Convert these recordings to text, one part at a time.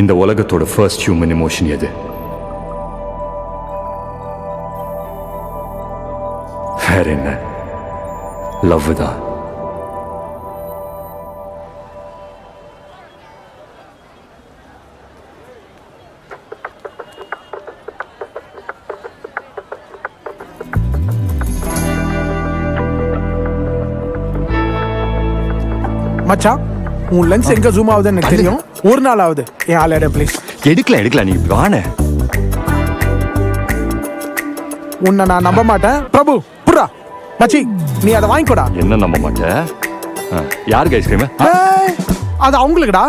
இந்த உலகத்தோட first human emotion எது? வேற என்ன? லவ் தான். மச்சான், உன் லென்ஸ் எங்க ஜூம் ஆகுதுன்னு எனக்கு தெரியும். ஒரு நாள் ஆகுது. என் ஆளோட ப்ளீஸ். எடுக்கலாம் நீ வாண. உன்னை நான் நம்ப மாட்டேன். பிரபு புறா மச்சி, நீ அதை வாங்கிக்கோடா. என்ன நம்ப மாட்டேன்? யாருக்கு ஐஸ்கிரீம்? அது அவங்களுக்குடா.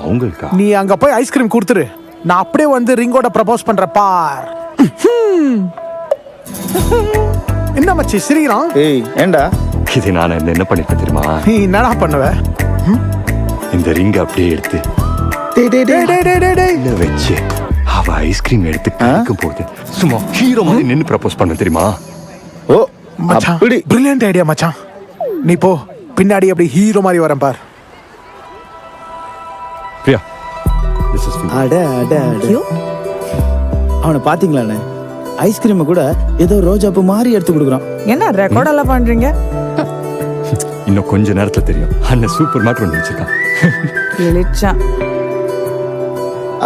அவங்களுக்கா? நீ அங்க போய் ஐஸ்கிரீம் கொடுத்துரு. நான் அப்படியே வந்து ரிங்கோட ப்ரப்போஸ் பண்ற பார். என்ன மச்சி சிரிக்கிறான்? ஏய் ஏண்டா இது நான் என்ன பண்ணிருப்பேன் தெரியுமா? நீ என்னடா பண்ணுவ? இந்த ரிங்க அப்படியே எடுத்து வச்சு அவ ஐஸ்கிரீம் எடுத்து கணக்கும் போது சும்மா ஹீரோ மாதிரி நின்னு ப்ரப்போஸ் பண்ண தெரியுமா? ஓ மச்சான், அப்படி பிரில்லியன்ட் ஐடியா மச்சான். நீ போ, பின்னாடி அப்படி ஹீரோ மாதிரி வரேன் பார். Priya, this is for you. அட அட அட அவனை பாத்தீங்களாண்ணே? ஐஸ்கிரீம் கூட ஏதோ ரோஜாப்பு மாதிரி எடுத்து கொடுக்குறான். என்ன ரெக்கார்ட் எல்லாம் பண்றீங்க? இன்னும் கொஞ்ச நேரத்துல தெரியும். அண்ணன் சூப்பர் மேட்டர் ஒன்று வச்சிருக்கான். கிழிச்சான்.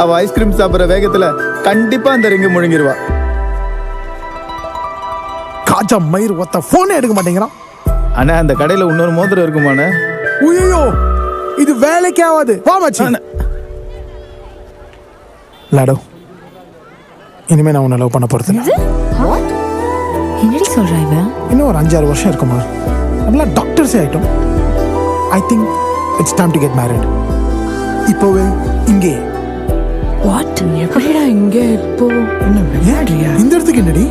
அவ ஐஸ்கிரீம் சாப்பிடுற வேகத்துல கண்டிப்பா அந்த ரிங்கு முழுங்கிருவா. காஜா மயிர் ஒத்த போனே எடுக்க மாட்டேங்கிறான். அண்ணா அந்த கடையில இன்னொரு மோதிரம் இருக்குமாண்ணே? உய்யோ, இது வேலைக்கே ஆகாது. வா மச்சி. லாடோ, இனிமே நான் உன்னை லவ் பண்ண போறது இல்ல. என்னடி சொல்றா இவன்? இன்னும் ஒரு 5-6 வருஷம் இருக்குமா? நம்மளாம் டாக்டர்ஸே ஆயிட்டோம். I think it's time to get married. இப்போவே இங்கே. வாட்? எப்படிடா இங்க இப்போ? என்ன விளையாடுறியா? இந்த இடத்துக்கு என்னடி?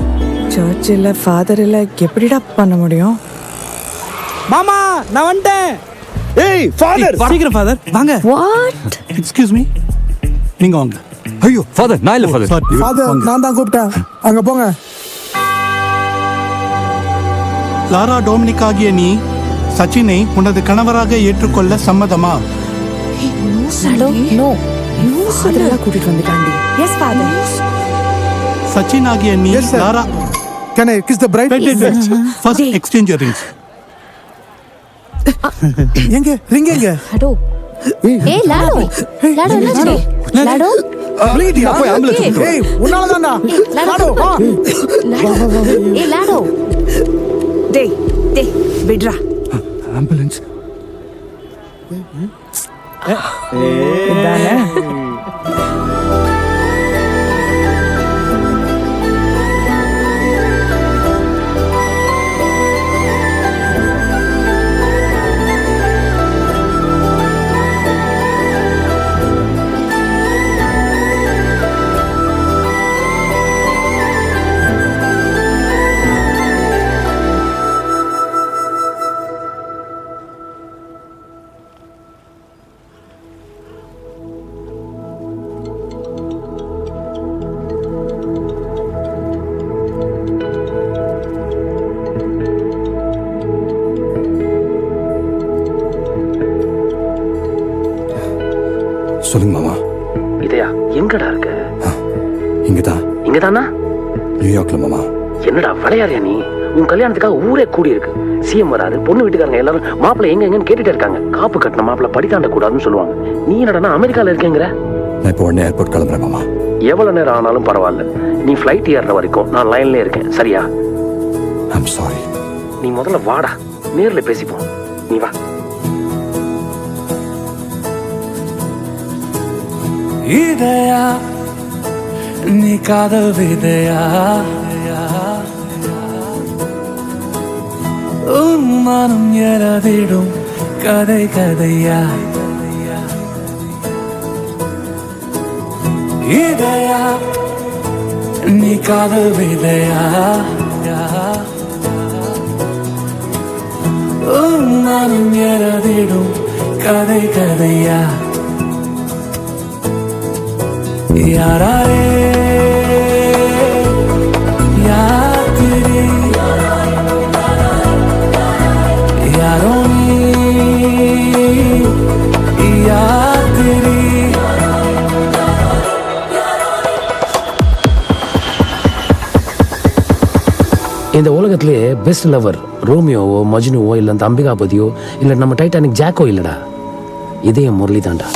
சர்ச் இல்ல, ஃபாதர் இல்ல, எப்படிடா பண்ண முடியும்? மாமா நான் வந்துட்டேன். ஏய் ஃபாதர், சீக்கிரம் ஃபாதர் வாங்க. வாட்? எக்ஸ்கியூஸ் மீ, நீங்க வாங்க. ஐயோ ஃபாதர், நான் இல்ல ஃபாதர். ஃபாதர் நான் தான் கூப்பிட்டேன். அங்க போங்க. லாரா டொமினிக் ஆகிய நீ சச்சினை உனது கணவராக ஏற்றுக்கொள்ள சம்மதமா? Hello, no. ஃபாதர் கூட்டிட்டு வந்துட்டாண்டி. S father. சச்சின் ஆகிய நீ Yes, sir. Lara Can I kiss the bride? First exchange your rings. எங்க ரிங் எங்க? ஹலோ. ஏய் லாடோ. லாடோ என்னாச்சு? லாடோ. விளையாடியா? போய் ambulance கூப்பிட்டு வா. ஏய் உன்னால தான்டா. லாடோ வா. ஏய் லாடோ. டேய் டேய் விட்றா. ஆம்புலன்ஸ். இதானே? சொல்லுங்க மாமா. இதயா எங்கடா இருக்க? இங்கதான். இங்கதானா? நியூயார்க்ல மாமா. என்னடா விளையாடுறியா நீ? உன் கல்யாணத்துக்காக ஊரே கூடி இருக்கு. சிஎம் வராரு, பொண்ணு வீட்டுக்காரங்க எல்லாரும் மாப்பிள்ளை எங்கன்னு கேட்டுட்டே இருக்காங்க. காப்பு கட்டின மாப்பிள்ளை படித்தாண்ட கூடாதுன்னு சொல்லுவாங்க. நீ என்னடா அமெரிக்கால இருக்கேங்கிற? நான் இப்போ உடனே ஏர்போர்ட் கிளம்புறேன் மாமா. எவ்வளவு நேரம் ஆனாலும் பரவாயில்ல, நீ ஃபிளைட் ஏறுற வரைக்கும் நான் லைன்ல இருக்கேன், சரியா? I'm sorry. நீ முதல்ல வாடா, நேர்ல பேசிப்போம். நீ வா. இதயா நீ காதல் விதையா, உன் மனம் எழுதிடும் கதை கதையா. இதயா நீ காதல் விதையா, உன் மனம் எழுதிடும் கதை கதையா. யாரே யாத்திரி யாரோ நீ யாத்திரி உலகத்திலே பெஸ்ட் லவர் ரோமியோவோ மஜ்னுவோ இல்லை அந்த அம்பிகாபதியோ இல்லை நம்ம டைட்டானிக் ஜாக்கோ இல்லடா, இதே முரளி தாண்டா.